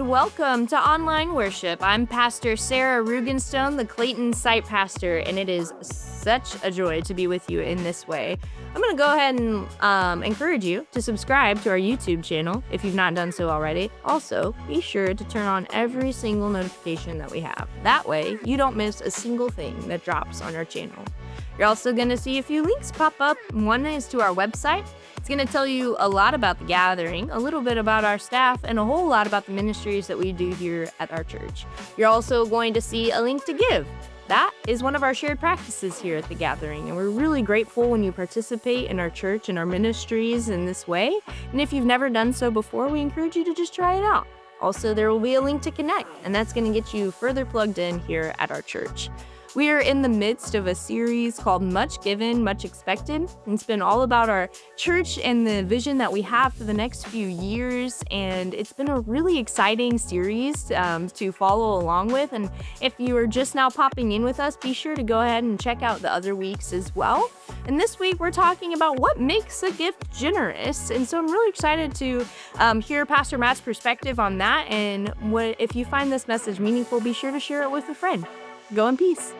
welcome to Online Worship. I'm Pastor Sarah Rugenstone, the Clayton site pastor, and it is such a joy to be with you in this way. I'm going to go ahead and encourage you to subscribe to our YouTube channel if you've not done so already. Also, be sure to turn on every single notification that we have. That way, you don't miss a single thing that drops on our channel. You're also going to see a few links pop up. One is to our website. It's going to tell you a lot about the gathering, a little bit about our staff, and a whole lot about the ministries that we do here at our church. You're also going to see a link to give. That is one of our shared practices here at the gathering, and we're really grateful when you participate in our church and our ministries in this way. And if you've never done so before, we encourage you to just try it out. Also, there will be a link to connect, and that's going to get you further plugged in here at our church. We are in the midst of a series called Much Given, Much Expected. And it's been all about our church and the vision that we have for the next few years. And it's been a really exciting series to follow along with. And if you are just now popping in with us, be sure to go ahead and check out the other weeks as well. And this week, we're talking about what makes a gift generous. And so I'm really excited to hear Pastor Matt's perspective on that. And if you find this message meaningful, be sure to share it with a friend. Go in peace.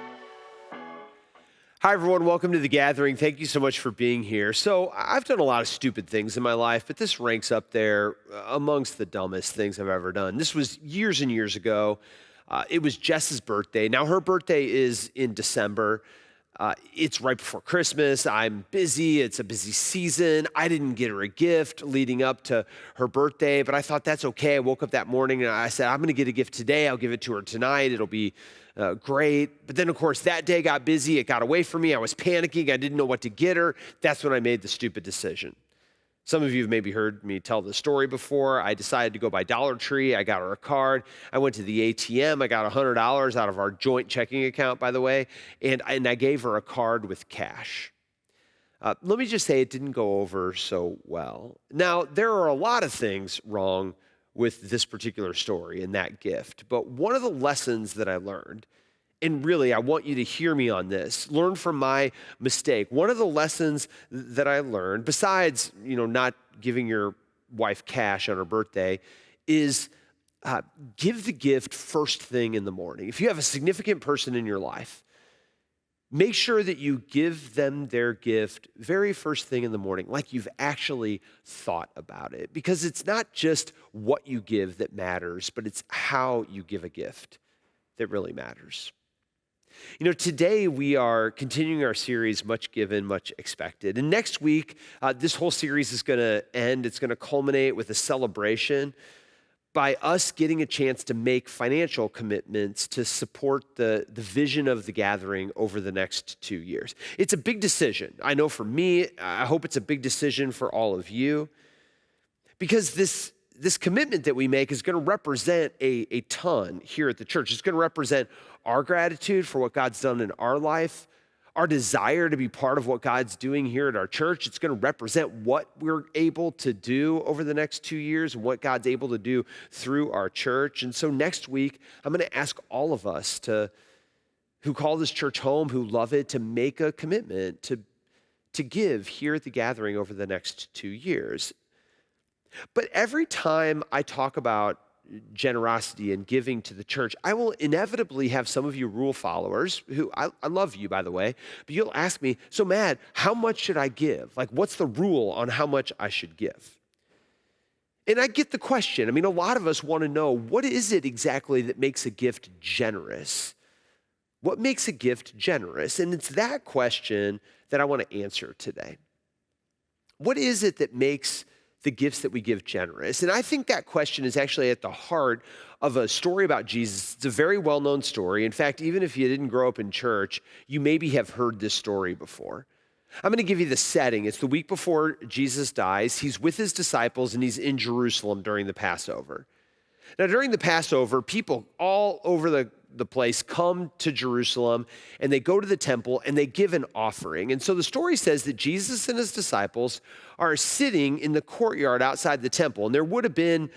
Hi, everyone. Welcome to the gathering. Thank you so much for being here. So I've done a lot of stupid things in my life, but this ranks up there amongst the dumbest things I've ever done. This was years and years ago. It was Jess's birthday. Now, her birthday is in December. It's right before Christmas. I'm busy. It's a busy season. I didn't get her a gift leading up to her birthday, but I thought that's okay. I woke up that morning and I said, I'm going to get a gift today. I'll give it to her tonight. It'll be great. But then, of course, that day got busy. It got away from me. I was panicking. I didn't know what to get her. That's when I made the stupid decision. Some of you have maybe heard me tell the story before. I decided to go by Dollar Tree. I got her a card. I went to the ATM. I got $100 out of our joint checking account, by the way, and I gave her a card with cash. Let me just say it didn't go over so well. Now, there are a lot of things wrong with this particular story and that gift, but one of the lessons that I learned, and really, I want you to hear me on this. Learn from my mistake. One of the lessons that I learned, besides, not giving your wife cash on her birthday, is give the gift first thing in the morning. If you have a significant person in your life, make sure that you give them their gift very first thing in the morning, like you've actually thought about it. Because it's not just what you give that matters, but it's how you give a gift that really matters. Today we are continuing our series, Much Given, Much Expected. And next week, this whole series is going to end. It's going to culminate with a celebration by us getting a chance to make financial commitments to support the vision of the gathering over the next 2 years. It's a big decision. I know for me, I hope it's a big decision for all of you, because this commitment that we make is going to represent a ton here at the church. It's going to represent our gratitude for what God's done in our life, our desire to be part of what God's doing here at our church. It's going to represent what we're able to do over the next 2 years and what God's able to do through our church. And so next week, I'm going to ask all of us who call this church home, who love it, to make a commitment to give here at the gathering over the next 2 years. But every time I talk about generosity and giving to the church, I will inevitably have some of you rule followers who, I love you, by the way, but you'll ask me, so Matt, how much should I give? Like, what's the rule on how much I should give? And I get the question. A lot of us want to know, what is it exactly that makes a gift generous? What makes a gift generous? And it's that question that I want to answer today. What is it that makes the gifts that we give generous? And I think that question is actually at the heart of a story about Jesus. It's a very well-known story. In fact, even if you didn't grow up in church, you maybe have heard this story before. I'm going to give you the setting. It's the week before Jesus dies. He's with his disciples and he's in Jerusalem during the Passover. Now, during the Passover, people all over the place come to Jerusalem and they go to the temple and they give an offering. And so the story says that Jesus and his disciples are sitting in the courtyard outside the temple. And there would have been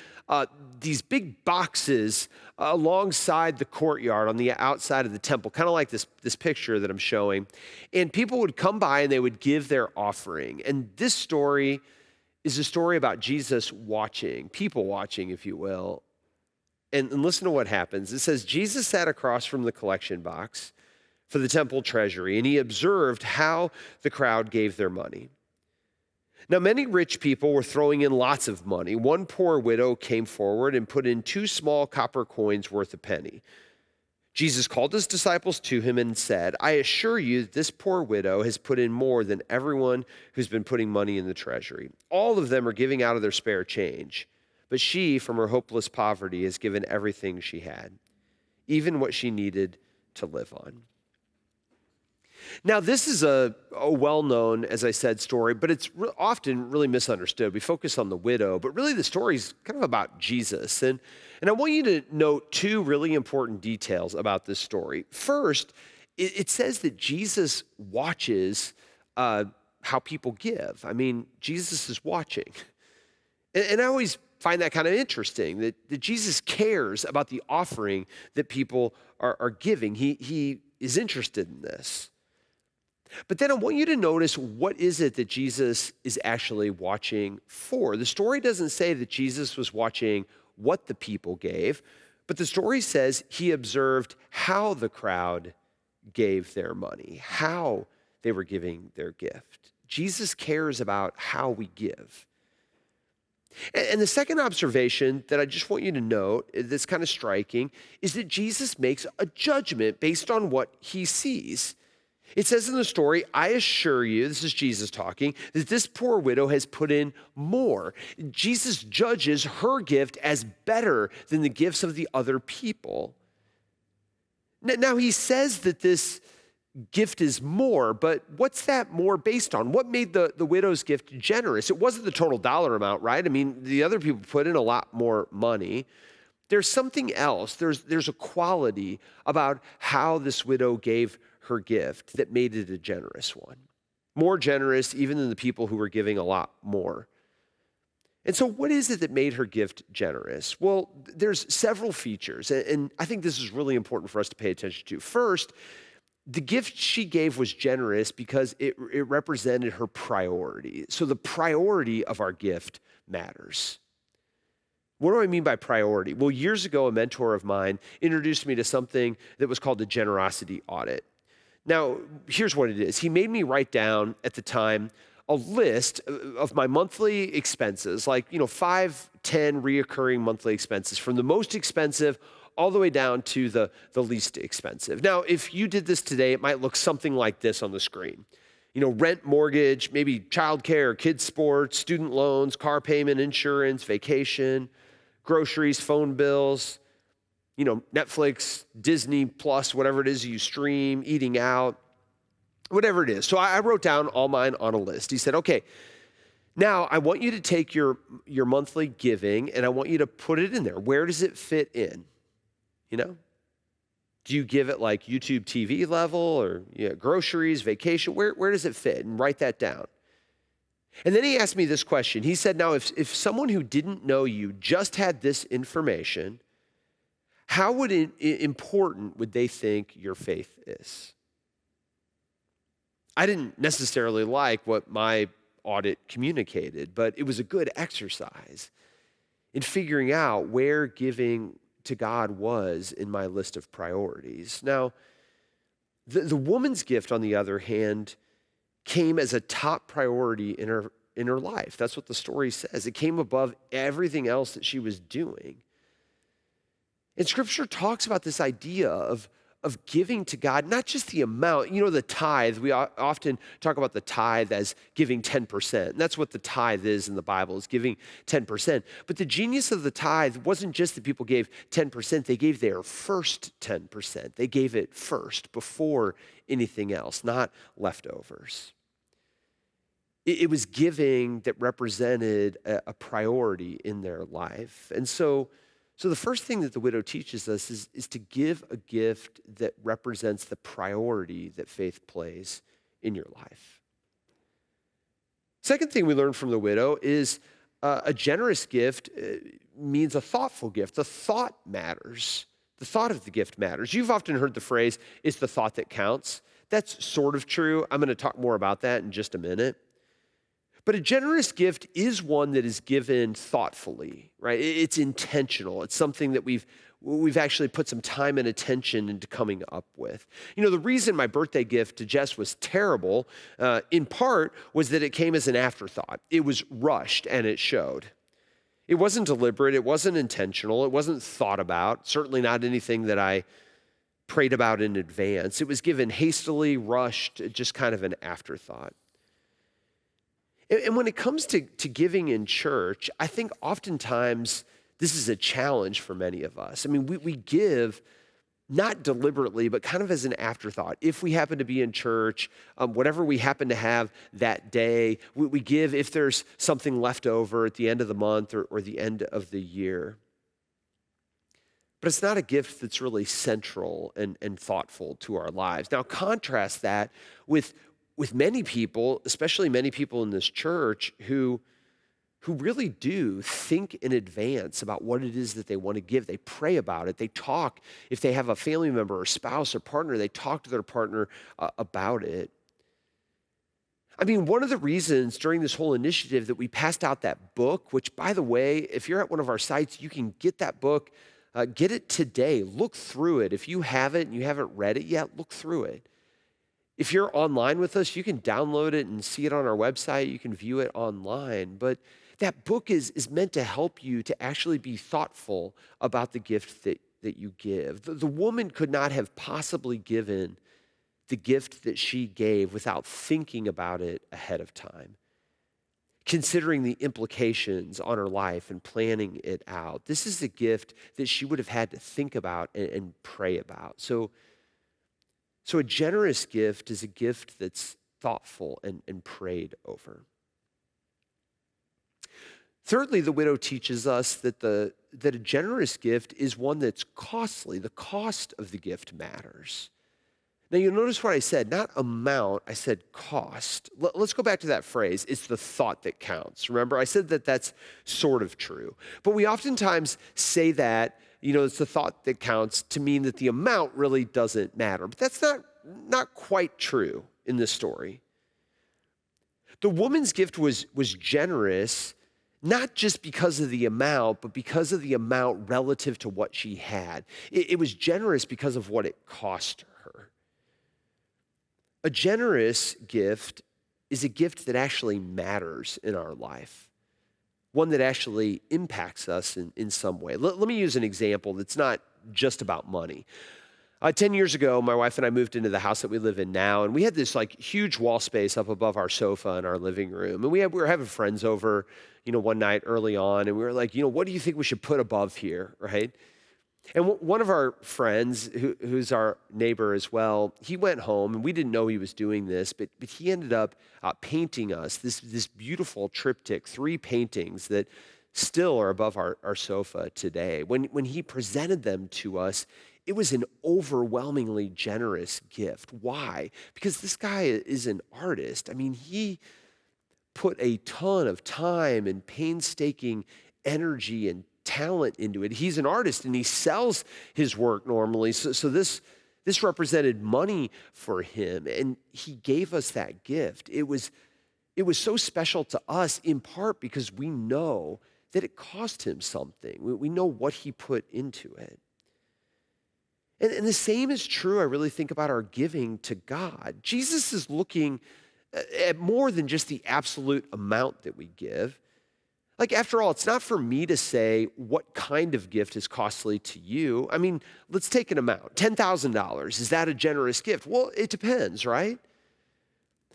these big boxes alongside the courtyard on the outside of the temple, kind of like this picture that I'm showing. And people would come by and they would give their offering. And this story is a story about Jesus watching, people watching, if you will, And listen to what happens. It says, Jesus sat across from the collection box for the temple treasury, and he observed how the crowd gave their money. Now, many rich people were throwing in lots of money. One poor widow came forward and put in 2 small copper coins worth a penny. Jesus called his disciples to him and said, I assure you that this poor widow has put in more than everyone who's been putting money in the treasury. All of them are giving out of their spare change, but she, from her hopeless poverty, has given everything she had, even what she needed to live on. Now, this is a well-known, as I said, story, but it's often really misunderstood. We focus on the widow, but really the story is kind of about Jesus. And I want you to note 2 really important details about this story. First, it says that Jesus watches how people give. I mean, Jesus is watching. And I always find that kind of interesting, that Jesus cares about the offering that people are giving. He is interested in this. But then I want you to notice, what is it that Jesus is actually watching for? The story doesn't say that Jesus was watching what the people gave, but the story says he observed how the crowd gave their money, how they were giving their gift. Jesus cares about how we give. And the second observation that I just want you to note that's kind of striking is that Jesus makes a judgment based on what he sees. It says in the story, I assure you, this is Jesus talking, that this poor widow has put in more. Jesus judges her gift as better than the gifts of the other people. Now he says that this gift is more, but what's that more based on? What made the widow's gift generous? It wasn't the total dollar amount, right? I mean, the other people put in a lot more money. There's something else. There's a quality about how this widow gave her gift that made it a generous one. More generous even than the people who were giving a lot more. And so what is it that made her gift generous? Well, there's several features, and I think this is really important for us to pay attention to. First, the gift she gave was generous because it represented her priority. So the priority of our gift matters. What do I mean by priority? Well, years ago, a mentor of mine introduced me to something that was called the generosity audit. Now, here's what it is. He made me write down at the time a list of my monthly expenses, like, 5, 10 reoccurring monthly expenses, from the most expensive all the way down to the least expensive. Now, if you did this today, it might look something like this on the screen. Rent, mortgage, maybe childcare, kids' sports, student loans, car payment, insurance, vacation, groceries, phone bills, Netflix, Disney Plus, whatever it is you stream, eating out, whatever it is. So I wrote down all mine on a list. He said, okay, now I want you to take your monthly giving and I want you to put it in there. Where does it fit in? Do you give it like YouTube TV level or groceries, vacation? Where does it fit? And write that down. And then he asked me this question. He said, now, if someone who didn't know you just had this information, how important would they think your faith is? I didn't necessarily like what my audit communicated, but it was a good exercise in figuring out where giving to God was in my list of priorities. Now, the woman's gift, on the other hand, came as a top priority in her life. That's what the story says. It came above everything else that she was doing. And Scripture talks about this idea of giving to God, not just the amount. The tithe, we often talk about the tithe as giving 10%. And that's what the tithe is in the Bible, is giving 10%. But the genius of the tithe wasn't just that people gave 10%. They gave their first 10%. They gave it first before anything else, not leftovers. It was giving that represented a priority in their life. And so the first thing that the widow teaches us is to give a gift that represents the priority that faith plays in your life. Second thing we learn from the widow is a generous gift means a thoughtful gift. The thought matters. The thought of the gift matters. You've often heard the phrase, it's the thought that counts. That's sort of true. I'm going to talk more about that in just a minute. But a generous gift is one that is given thoughtfully, right? It's intentional. It's something that we've we've actually put some time and attention into coming up with. The reason my birthday gift to Jess was terrible, in part, was that it came as an afterthought. It was rushed and it showed. It wasn't deliberate, it wasn't intentional, it wasn't thought about, certainly not anything that I prayed about in advance. It was given hastily, rushed, just kind of an afterthought. And when it comes to giving in church, I think oftentimes this is a challenge for many of us. I mean, we give not deliberately, but kind of as an afterthought. If we happen to be in church, whatever we happen to have that day, we give if there's something left over at the end of the month or the end of the year. But it's not a gift that's really central and thoughtful to our lives. Now, contrast that with many people, especially many people in this church, who really do think in advance about what it is that they want to give. They pray about it. They talk. If they have a family member or spouse or partner, they talk to their partner about it. I mean, one of the reasons during this whole initiative that we passed out that book, which, by the way, if you're at one of our sites, you can get that book. Get it today. Look through it. If you have it and you haven't read it yet, look through it. If you're online with us, you can download it and see it on our website. You can view it online. But that book is meant to help you to actually be thoughtful about the gift that you give. The woman could not have possibly given the gift that she gave without thinking about it ahead of time, considering the implications on her life and planning it out. This is a gift that she would have had to think about and pray about. So a generous gift is a gift that's thoughtful and prayed over. Thirdly, the widow teaches us that a generous gift is one that's costly. The cost of the gift matters. Now, you'll notice what I said, not amount, I said cost. Let's go back to that phrase. It's the thought that counts. Remember, I said that that's sort of true. But we oftentimes say that, it's the thought that counts to mean that the amount really doesn't matter. But that's not quite true in this story. The woman's gift was generous, not just because of the amount, but because of the amount relative to what she had. It was generous because of what it cost her. A generous gift is a gift that actually matters in our life, one that actually impacts us in some way. Let me use an example that's not just about money. 10 years ago, my wife and I moved into the house that we live in now, and we had this huge wall space up above our sofa in our living room. And we were having friends over, one night early on, and we were like, what do you think we should put above here, right? And one of our friends, who's our neighbor as well, he went home, and we didn't know he was doing this, but he ended up painting us this beautiful triptych, 3 paintings that still are above our sofa today. When he presented them to us, it was an overwhelmingly generous gift. Why? Because this guy is an artist. I mean, he put a ton of time and painstaking energy and talent into it. He's an artist and he sells his work normally. So this represented money for him, and he gave us that gift. It was so special to us in part because we know that it cost him something. We know what he put into it. And the same is true, I really think, about our giving to God. Jesus is looking at more than just the absolute amount that we give. After all, it's not for me to say what kind of gift is costly to you. I mean, let's take an amount. $10,000, is that a generous gift? Well, it depends, right?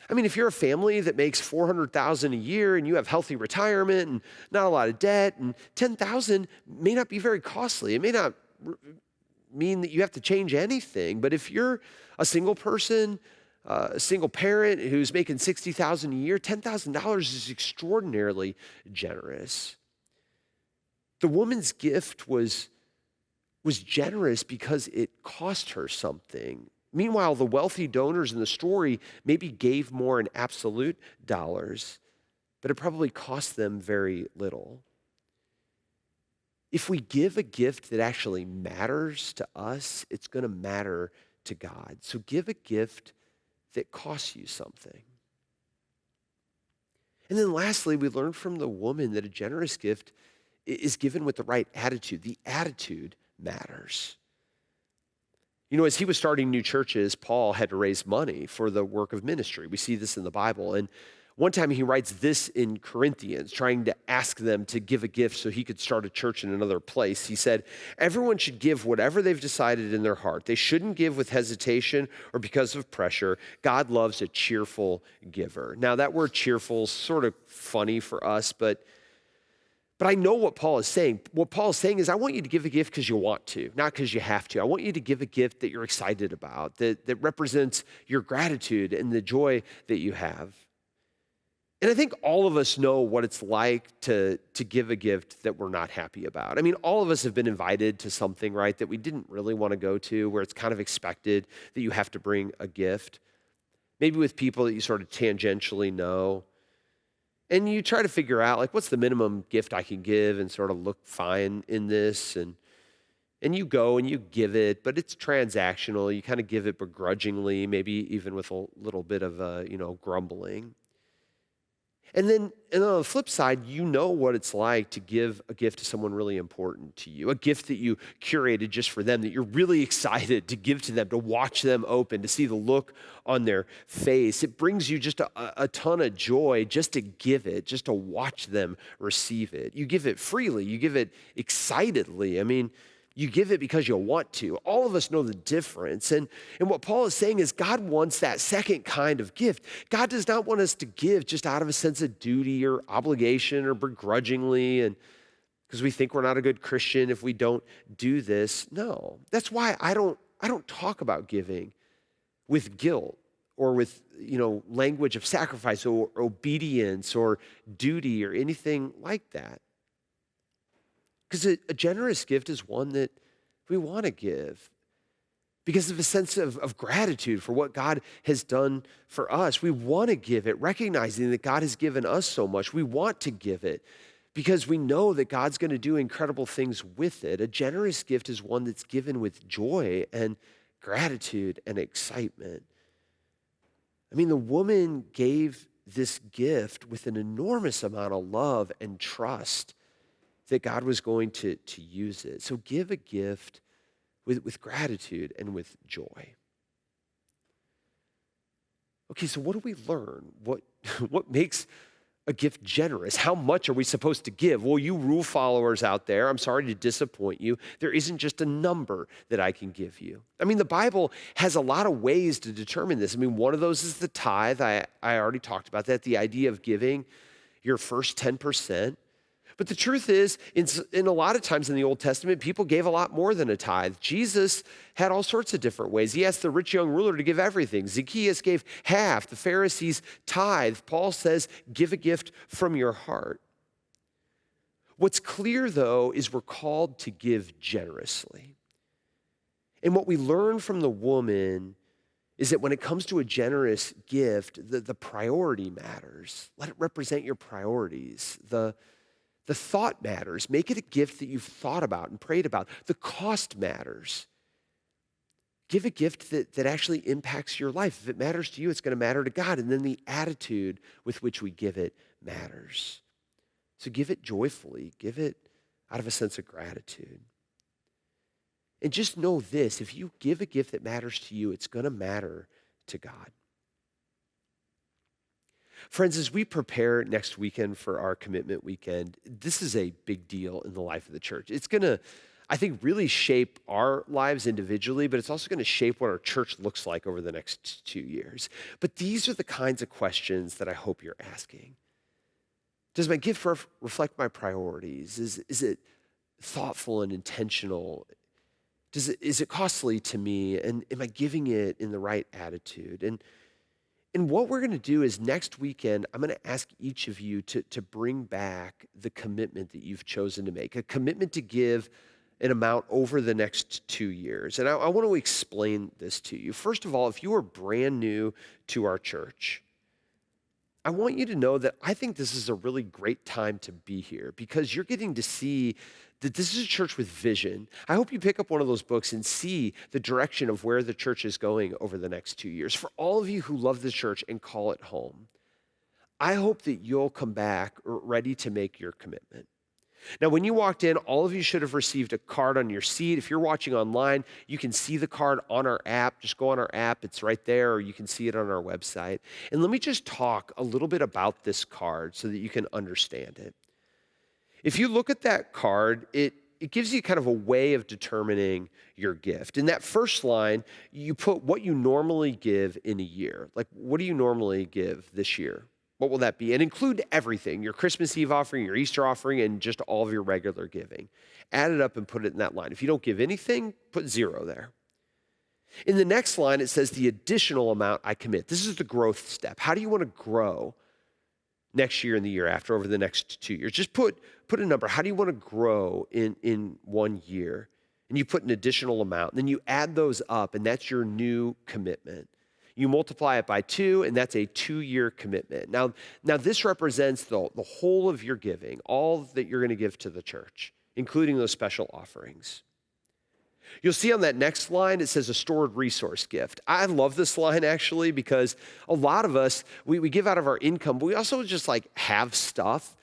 I mean, if you're a family that makes $400,000 a year and you have healthy retirement and not a lot of debt, and $10,000 may not be very costly. It may not mean that you have to change anything. But if you're a single person, a single parent who's making $60,000 a year, $10,000 is extraordinarily generous. The woman's gift was generous because it cost her something. Meanwhile, the wealthy donors in the story maybe gave more in absolute dollars, but it probably cost them very little. If we give a gift that actually matters to us, it's going to matter to God. So give a gift that costs you something. And then lastly, we learn from the woman that a generous gift is given with the right attitude. The attitude matters. You know, as he was starting new churches, Paul had to raise money for the work of ministry. We see this in the Bible. And one time he writes this in Corinthians, trying to ask them to give a gift so he could start a church in another place. He said, everyone should give whatever they've decided in their heart. They shouldn't give with hesitation or because of pressure. God loves a cheerful giver. Now, that word cheerful is sort of funny for us, but I know what Paul is saying. What Paul is saying is, I want you to give a gift because you want to, not because you have to. I want you to give a gift that you're excited about, that represents your gratitude and the joy that you have. And I think all of us know what it's like to give a gift that we're not happy about. I mean, all of us have been invited to something, right, that we didn't really want to go to, where it's kind of expected that you have to bring a gift, maybe with people that you sort of tangentially know. And you try to figure out, like, what's the minimum gift I can give and sort of look fine in this? And you go and you give it, but it's transactional. You kind of give it begrudgingly, maybe even with a little bit of, grumbling. And then on the flip side, you know what it's like to give a gift to someone really important to you, a gift that you curated just for them, that you're really excited to give to them, to watch them open, to see the look on their face. It brings you just a ton of joy just to give it, just to watch them receive it. You give it freely. You give it excitedly. I mean, you give it because you want to. All of us know the difference. And what Paul is saying is God wants that second kind of gift. God does not want us to give just out of a sense of duty or obligation or begrudgingly and because we think we're not a good Christian if we don't do this. No, that's why I don't talk about giving with guilt or with, language of sacrifice or obedience or duty or anything like that. Because a generous gift is one that we want to give because of a sense of gratitude for what God has done for us. We want to give it, recognizing that God has given us so much. We want to give it because we know that God's going to do incredible things with it. A generous gift is one that's given with joy and gratitude and excitement. I mean, the woman gave this gift with an enormous amount of love and trust that God was going to use it. So give a gift with gratitude and with joy. Okay, so what do we learn? What makes a gift generous? How much are we supposed to give? Well, you rule followers out there, I'm sorry to disappoint you. There isn't just a number that I can give you. I mean, the Bible has a lot of ways to determine this. I mean, one of those is the tithe. I already talked about that, the idea of giving your first 10%. But the truth is, in a lot of times in the Old Testament, people gave a lot more than a tithe. Jesus had all sorts of different ways. He asked the rich young ruler to give everything. Zacchaeus gave half. The Pharisees tithed. Paul says, give a gift from your heart. What's clear, though, is we're called to give generously. And what we learn from the woman is that when it comes to a generous gift, the priority matters. Let it represent your priorities. The thought matters. Make it a gift that you've thought about and prayed about. The cost matters. Give a gift that actually impacts your life. If it matters to you, it's going to matter to God. And then the attitude with which we give it matters. So give it joyfully. Give it out of a sense of gratitude. And just know this, if you give a gift that matters to you, it's going to matter to God. Friends, as we prepare next weekend for our commitment weekend, this is a big deal in the life of the church. It's going to, I think, really shape our lives individually, but it's also going to shape what our church looks like over the next 2 years. But these are the kinds of questions that I hope you're asking. Does my gift reflect my priorities? Is it thoughtful and intentional? Is it costly to me? And am I giving it in the right attitude? And what we're going to do is next weekend, I'm going to ask each of you to bring back the commitment that you've chosen to make, a commitment to give an amount over the next 2 years. And I want to explain this to you. First of all, if you are brand new to our church, I want you to know that I think this is a really great time to be here because you're getting to see that this is a church with vision. I hope you pick up one of those books and see the direction of where the church is going over the next 2 years. For all of you who love the church and call it home, I hope that you'll come back ready to make your commitment. Now, when you walked in, all of you should have received a card on your seat. If you're watching online, you can see the card on our app. Just go on our app, it's right there, or you can see it on our website. And let me just talk a little bit about this card so that you can understand it. If you look at that card, it gives you kind of a way of determining your gift. In that first line, you put what you normally give in a year. Like, what do you normally give this year? What will that be? And include everything, your Christmas Eve offering, your Easter offering, and just all of your regular giving. Add it up and put it in that line. If you don't give anything, put 0 there. In the next line, it says the additional amount I commit. This is the growth step. How do you want to grow next year and the year after, over the next 2 years? Just put a number. How do you want to grow in 1 year? And you put an additional amount. And then you add those up, and that's your new commitment. You multiply it by 2, and that's a 2-year commitment. Now this represents the whole of your giving, all that you're going to give to the church, including those special offerings. You'll see on that next line, it says a stored resource gift. I love this line actually, because a lot of us, we give out of our income, but we also just like have stuff.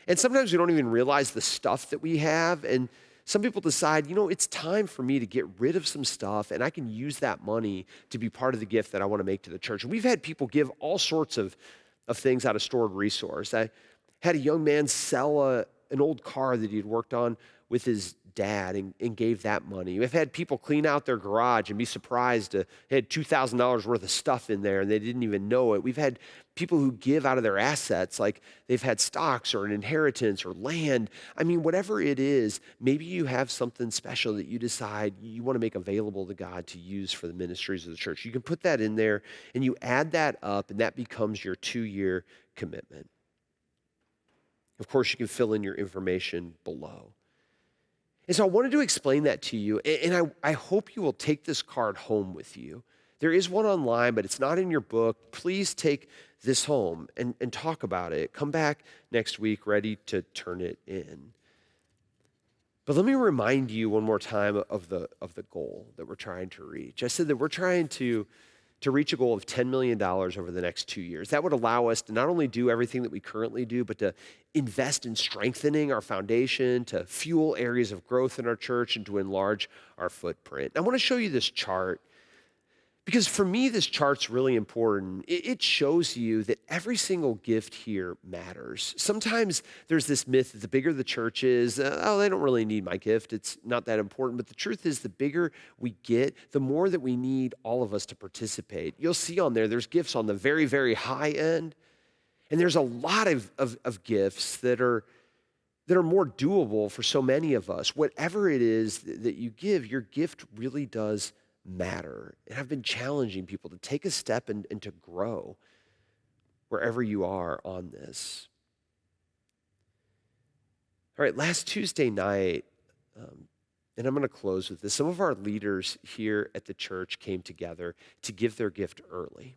And sometimes we don't even realize the stuff that we have. And some people decide, it's time for me to get rid of some stuff, and I can use that money to be part of the gift that I want to make to the church. And we've had people give all sorts of things out of stored resource. I had a young man sell an old car that he'd worked on with his dad and gave that money. We've had people clean out their garage and be surprised they had $2,000 worth of stuff in there and they didn't even know it. We've had people who give out of their assets, like they've had stocks or an inheritance or land. I mean, whatever it is, maybe you have something special that you decide you want to make available to God to use for the ministries of the church. You can put that in there and you add that up, and that becomes your 2-year commitment. Of course, you can fill in your information below. And so I wanted to explain that to you, and I hope you will take this card home with you. There is one online, but it's not in your book. Please take this home and talk about it. Come back next week ready to turn it in. But let me remind you one more time of the goal that we're trying to reach. I said that we're trying to reach a goal of $10 million over the next 2 years. That would allow us to not only do everything that we currently do, but to invest in strengthening our foundation, to fuel areas of growth in our church, and to enlarge our footprint. I want to show you this chart because for me, this chart's really important. It shows you that every single gift here matters. Sometimes there's this myth that the bigger the church is, they don't really need my gift. It's not that important. But the truth is, the bigger we get, the more that we need all of us to participate. You'll see on there's gifts on the very, very high end. And there's a lot of gifts that are more doable for so many of us. Whatever it is that you give, your gift really does matter. And I've been challenging people to take a step and to grow wherever you are on this. All right, last Tuesday night, and I'm going to close with this, some of our leaders here at the church came together to give their gift early.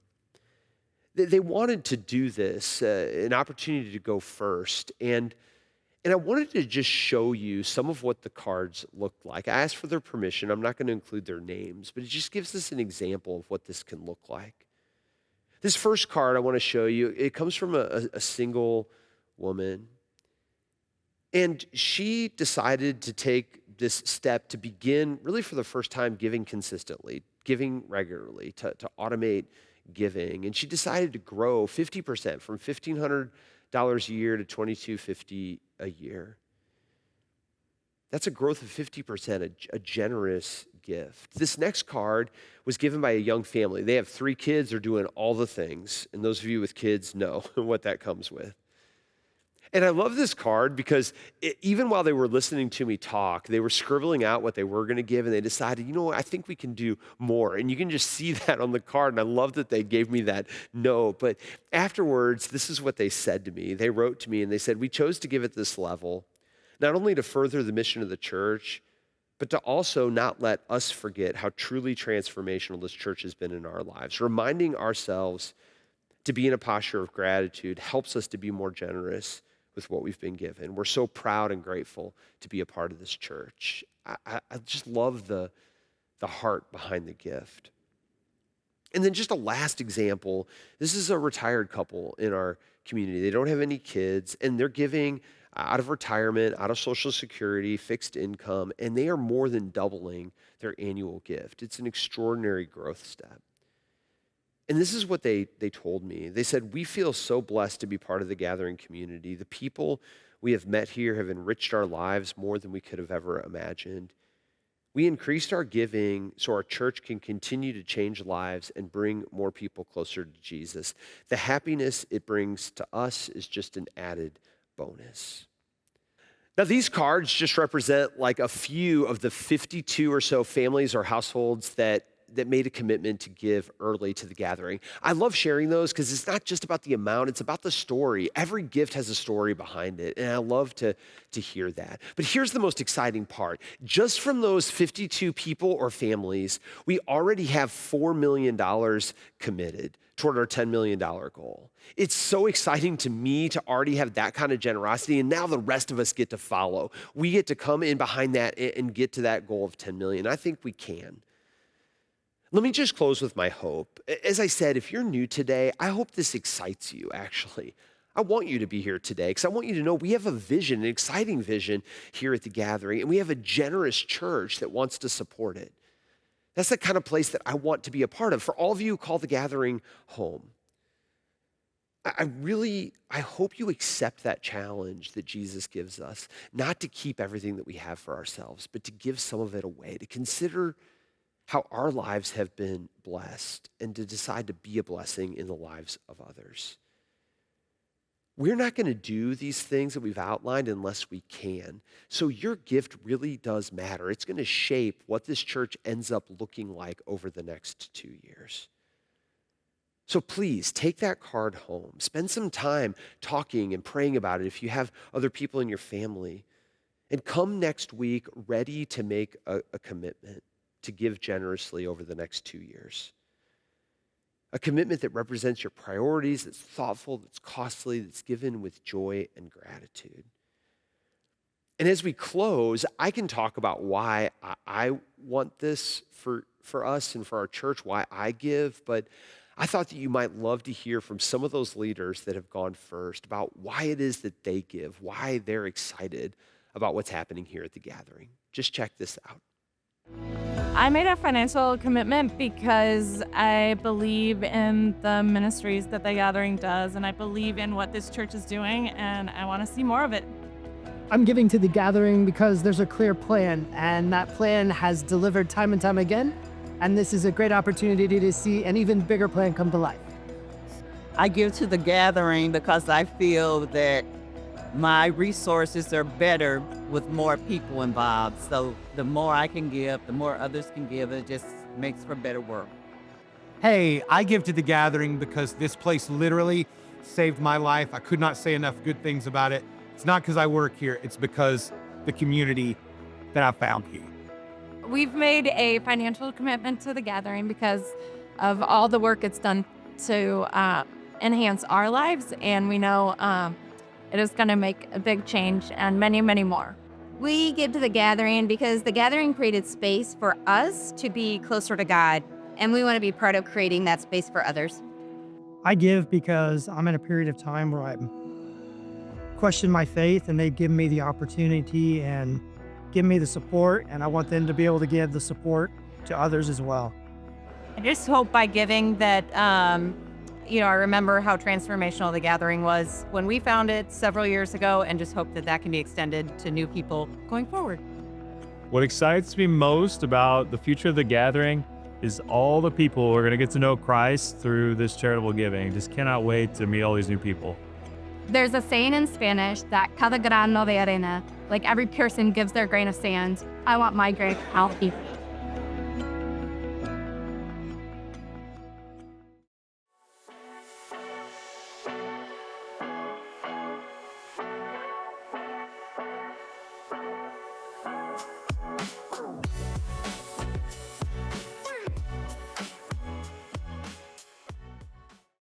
They wanted to do this, an opportunity to go first, and I wanted to just show you some of what the cards looked like. I asked for their permission. I'm not going to include their names, but it just gives us an example of what this can look like. This first card I want to show you, it comes from a single woman. And she decided to take this step to begin, really for the first time, giving consistently, giving regularly, to automate giving. And she decided to grow 50% from $1,500 a year to $2,250 a year. That's a growth of 50%, a generous gift. This next card was given by a young family. They have 3 kids. They're doing all the things. And those of you with kids know what that comes with. And I love this card because even while they were listening to me talk, they were scribbling out what they were going to give, and they decided, I think we can do more. And you can just see that on the card, and I love that they gave me that note. But afterwards, this is what they said to me. They wrote to me, and they said, we chose to give at this level, not only to further the mission of the church, but to also not let us forget how truly transformational this church has been in our lives. Reminding ourselves to be in a posture of gratitude helps us to be more generous with what we've been given. We're so proud and grateful to be a part of this church. I just love the heart behind the gift. And then just a last example, this is a retired couple in our community. They don't have any kids, and they're giving out of retirement, out of Social Security, fixed income, and they are more than doubling their annual gift. It's an extraordinary growth step. And this is what they told me. They said, we feel so blessed to be part of the Gathering community. The people we have met here have enriched our lives more than we could have ever imagined. We increased our giving so our church can continue to change lives and bring more people closer to Jesus. The happiness it brings to us is just an added bonus. Now, these cards just represent like a few of the 52 or so families or households that made a commitment to give early to the Gathering. I love sharing those because it's not just about the amount, it's about the story. Every gift has a story behind it, and I love to hear that. But here's the most exciting part. Just from those 52 people or families, we already have $4 million committed toward our $10 million goal. It's so exciting to me to already have that kind of generosity, and now the rest of us get to follow. We get to come in behind that and get to that goal of 10 million. I think we can. Let me just close with my hope. As I said, if you're new today, I hope this excites you, actually. I want you to be here today because I want you to know we have a vision, an exciting vision here at the Gathering, and we have a generous church that wants to support it. That's the kind of place that I want to be a part of. For all of you who call the Gathering home, I hope you accept that challenge that Jesus gives us, not to keep everything that we have for ourselves, but to give some of it away, to consider how our lives have been blessed and to decide to be a blessing in the lives of others. We're not going to do these things that we've outlined unless we can. So your gift really does matter. It's going to shape what this church ends up looking like over the next 2 years. So please take that card home. Spend some time talking and praying about it if you have other people in your family. And come next week ready to make a commitment to give generously over the next 2 years. A commitment that represents your priorities, that's thoughtful, that's costly, that's given with joy and gratitude. And as we close, I can talk about why I want this for us and for our church, why I give, but I thought that you might love to hear from some of those leaders that have gone first about why it is that they give, why they're excited about what's happening here at the Gathering. Just check this out. I made a financial commitment because I believe in the ministries that the Gathering does, and I believe in what this church is doing, and I want to see more of it. I'm giving to the Gathering because there's a clear plan, and that plan has delivered time and time again, and this is a great opportunity to see an even bigger plan come to life. I give to the Gathering because I feel that my resources are better with more people involved. So the more I can give, the more others can give, it just makes for better work. Hey, I give to the Gathering because this place literally saved my life. I could not say enough good things about it. It's not because I work here, it's because the community that I found here. We've made a financial commitment to the Gathering because of all the work it's done to enhance our lives, and we know it is going to make a big change and many, many more. We give to the Gathering because the Gathering created space for us to be closer to God, and we want to be part of creating that space for others. I give because I'm in a period of time where I'm questioning my faith, and they give me the opportunity and give me the support, and I want them to be able to give the support to others as well. I just hope by giving that, I remember how transformational the Gathering was when we found it several years ago, and just hope that that can be extended to new people going forward. What excites me most about the future of the Gathering is all the people who are going to get to know Christ through this charitable giving. Just cannot wait to meet all these new people. There's a saying in Spanish that cada grano de arena, like every person gives their grain of sand. I want my grain to count.